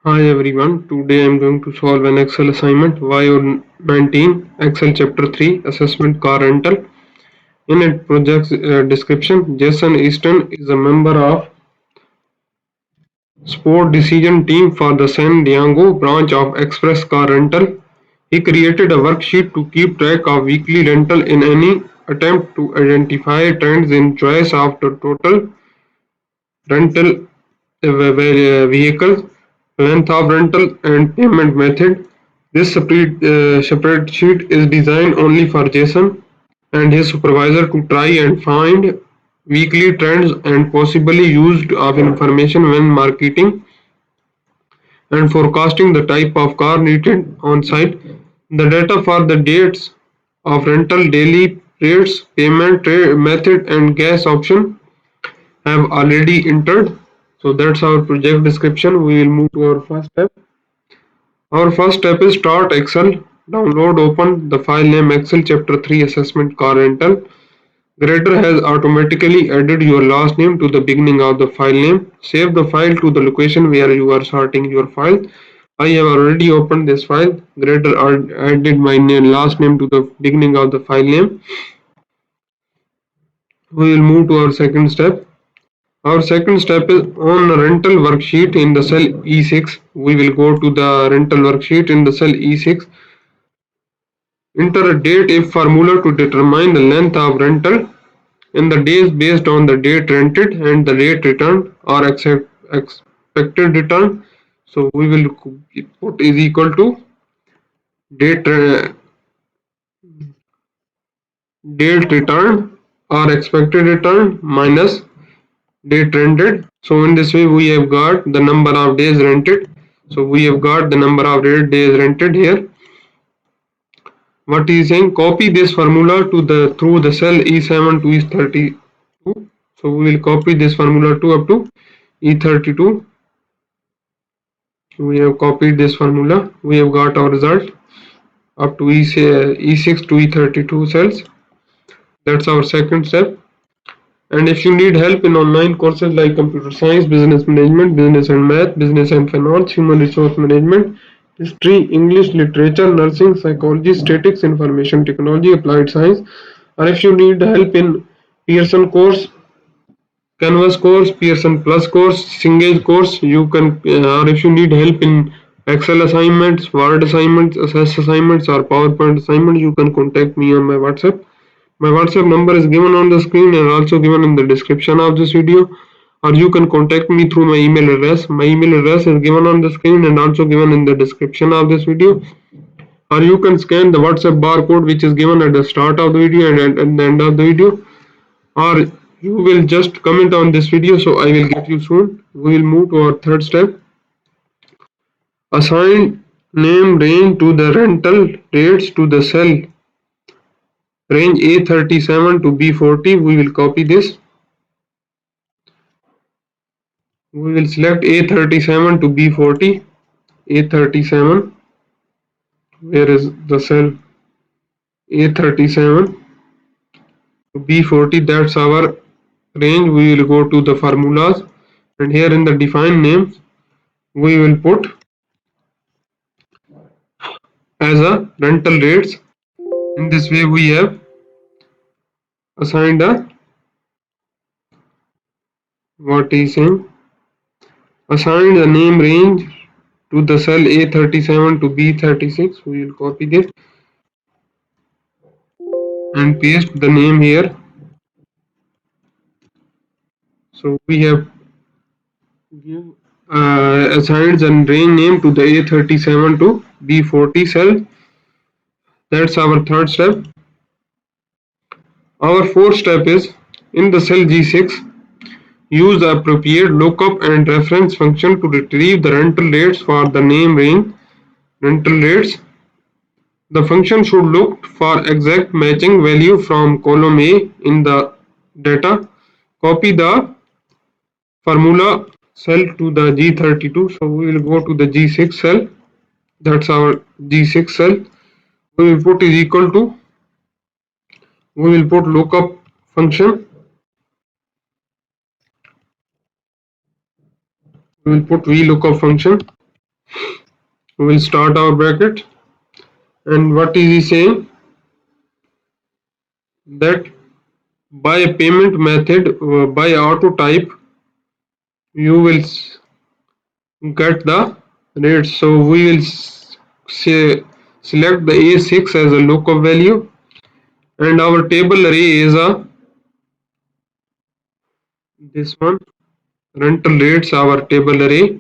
Hi everyone, today I am going to solve an Excel assignment YO19 Excel Chapter 3 Assessment Car Rental. In its project description, Jason Easton is a member of Sport Decision Team for the San Diego branch of Express Car Rental. He created a worksheet to keep track of weekly rental in any attempt to identify trends in choice of the total rental vehicles, length of rental, and payment method. This spreadsheet is designed only for Jason and his supervisor to try and find weekly trends and possibly used of information when marketing and forecasting the type of car needed on site. The data for the dates of rental, daily rates, payment method, and gas option have already entered. So that's our project description. We will move to our first step. Our first step is start Excel. Download open the file name Excel Chapter 3 Assessment Car Rental. Grader has automatically added your last name to the beginning of the file name. Save the file to the location where you are sorting your file. I have already opened this file. Grader added my last name to the beginning of the file name. We will move to our second step. Our second step is on a rental worksheet in the cell E6. We will go to the rental worksheet in the cell E6. Enter a date if formula to determine the length of rental in the days based on the date rented and the rate returned or expected return. So we will put is equal to date date returned or expected return minus date rented. So in this way we have got the number of days rented. So we have got the number of days rented here. What is saying? Copy this formula to the through the cell E7 to E32. So we will copy this formula to up to E32. We have copied this formula. We have got our result up to E6 to E32 cells. That's our second step. And if you need help in online courses like computer science, business management, business and math, business and finance, human resource management, history, English, literature, nursing, psychology, statistics, information technology, applied science, or if you need help in Pearson course, Canvas course, Pearson Plus course, Cengage course, you can, or if you need help in Excel assignments, Word assignments, Assess assignments, or PowerPoint assignments, you can contact me on my WhatsApp. My WhatsApp number is given on the screen and also given in the description of this video, or you can contact me through my email address. My email address is given on the screen and also given in the description of this video, or you can scan the WhatsApp barcode which is given at the start of the video and at the end of the video, or you will just comment on this video, so I will get you soon. We will move to our third step. Assign name range to the rental rates to the cell range A37 to B40. We will copy this. We will select A37 to B40. A37. Where is the cell? A37 to B40. That's our range. We will go to the formulas, and here in the define names we will put as a rental rates. In this way we have assigned a what is saying assigned the name range to the cell A37 to B36. We will copy this and paste the name here. So we have give assigned the range name to the A37 to B40 cell. That's our third step. Our fourth step is in the cell G6. Use the appropriate lookup and reference function to retrieve the rental rates for the name range rental rates. The function should look for exact matching value from column A in the data. Copy the formula cell to the G32. So we will go to the G6 cell. That's our G6 cell. We will put is equal to, we will put lookup function. We will put VLOOKUP function. We will start our bracket. And what is he saying? That by a payment method, by auto type, you will get the rate. So we will say select the A6 as a lookup value, and our table array is a this one rental rates, our table array.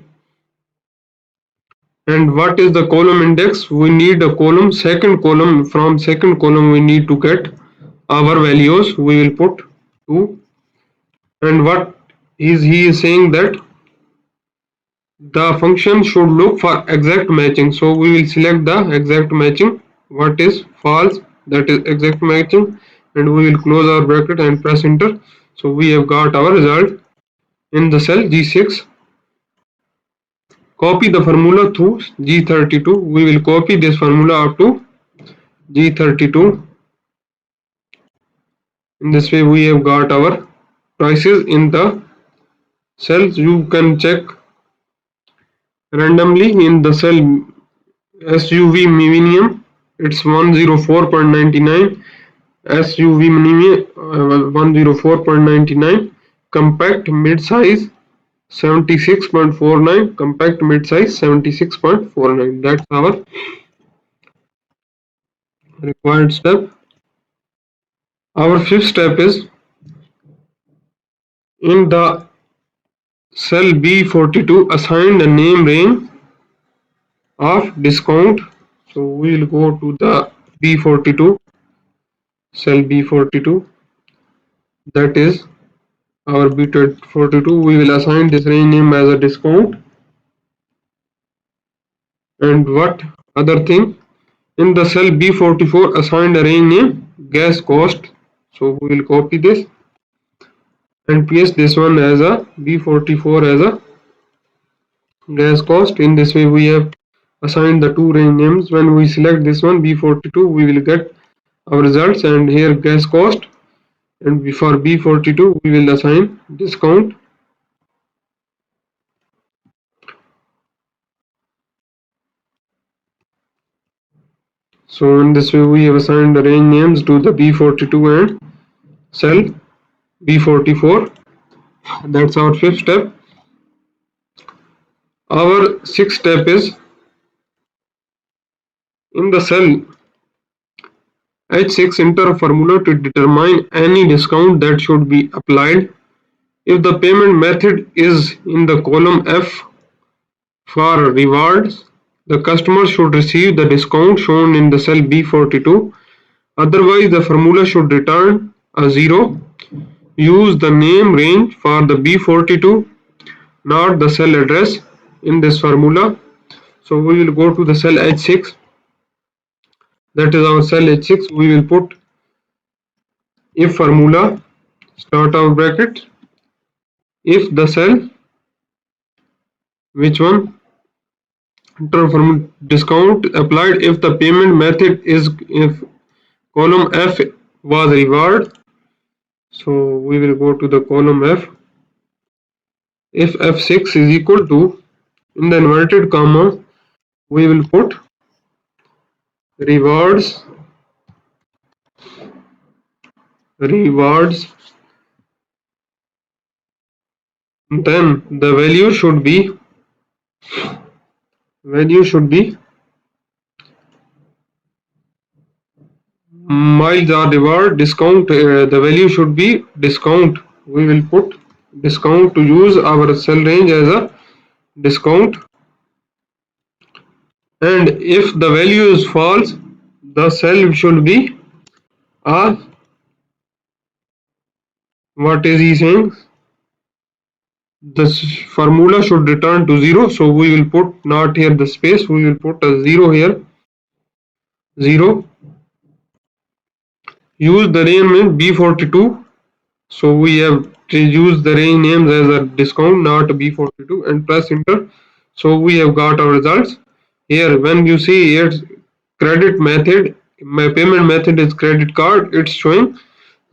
And what is the column index? We need a column, second column. From second column we need to get our values. We will put 2. And what is he is saying that the function should look for exact matching. So we will select the exact matching. What is false? That is exact matching. And we will close our bracket and press enter. So we have got our result in the cell G6. Copy the formula through G32. We will copy this formula up to G32. In this way we have got our prices in the cells. You can check randomly in the cell SUV minimum. It's 104.99. SUV minimum 104.99. Compact mid size 76.49. Compact mid size 76.49. That's our required step. Our fifth step is in the cell B42 assign a name range of discount. So we will go to the B42, cell B42, that is our B42. We will assign this range name as a discount. And what other thing? In the cell B44 assign a range name gas cost. So we will copy this and paste this one as a B44 as a gas cost. In this way we have assigned the two range names. When we select this one B42, we will get our results, and here gas cost, and for B42 we will assign discount. So in this way we have assigned the range names to the B42 and cell B44. That's our fifth step. Our sixth step is in the cell H6 enter a formula to determine any discount that should be applied. If the payment method is in the column F for rewards, the customer should receive the discount shown in the cell B42. Otherwise, the formula should return a 0. Use the name range for the B42, not the cell address in this formula. So we will go to the cell H6. That is our cell H6. We will put if formula, start our bracket, if the cell, which one? Enter from discount applied if the payment method is if column F was reward. So we will go to the column F. If F6 is equal to, in the inverted comma, we will put rewards, then the value should be miles are reward discount, the value should be discount. We will put discount to use our cell range as a discount. And if the value is false, the cell should be a, what is he saying? This formula should return to 0. So we will put not here the space, we will put a 0 here. 0. Use the range name B42. So we have to use the range names as a discount, not B42, and press enter. So we have got our results. Here when you see here credit method, my payment method is credit card, it's showing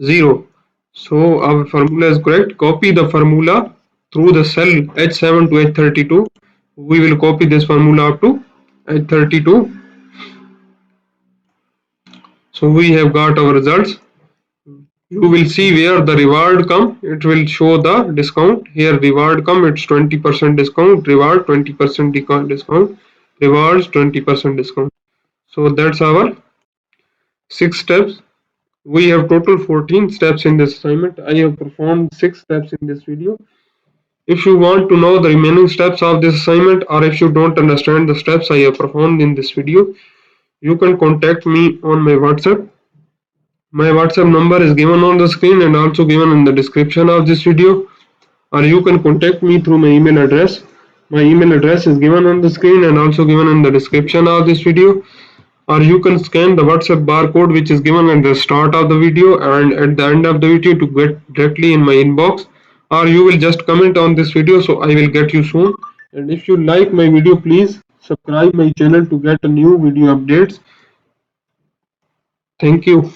0. So our formula is correct. Copy the formula through the cell H7 to H32 we will copy this formula up to H32. So we have got our results. You will see where the reward come, it will show the discount. Here reward come, it's 20% discount, reward 20% discount, rewards 20% discount. So that's our 6 steps. We have total 14 steps in this assignment. I have performed 6 steps in this video. If you want to know the remaining steps of this assignment, or if you don't understand the steps I have performed in this video, you can contact me on my WhatsApp. My WhatsApp number is given on the screen and also given in the description of this video, or you can contact me through my email address. My email address is given on the screen and also given in the description of this video, or you can scan the WhatsApp barcode which is given at the start of the video and at the end of the video to get directly in my inbox, or you will just comment on this video, so I will get you soon. And if you like my video, please subscribe my channel to get new video updates. Thank you.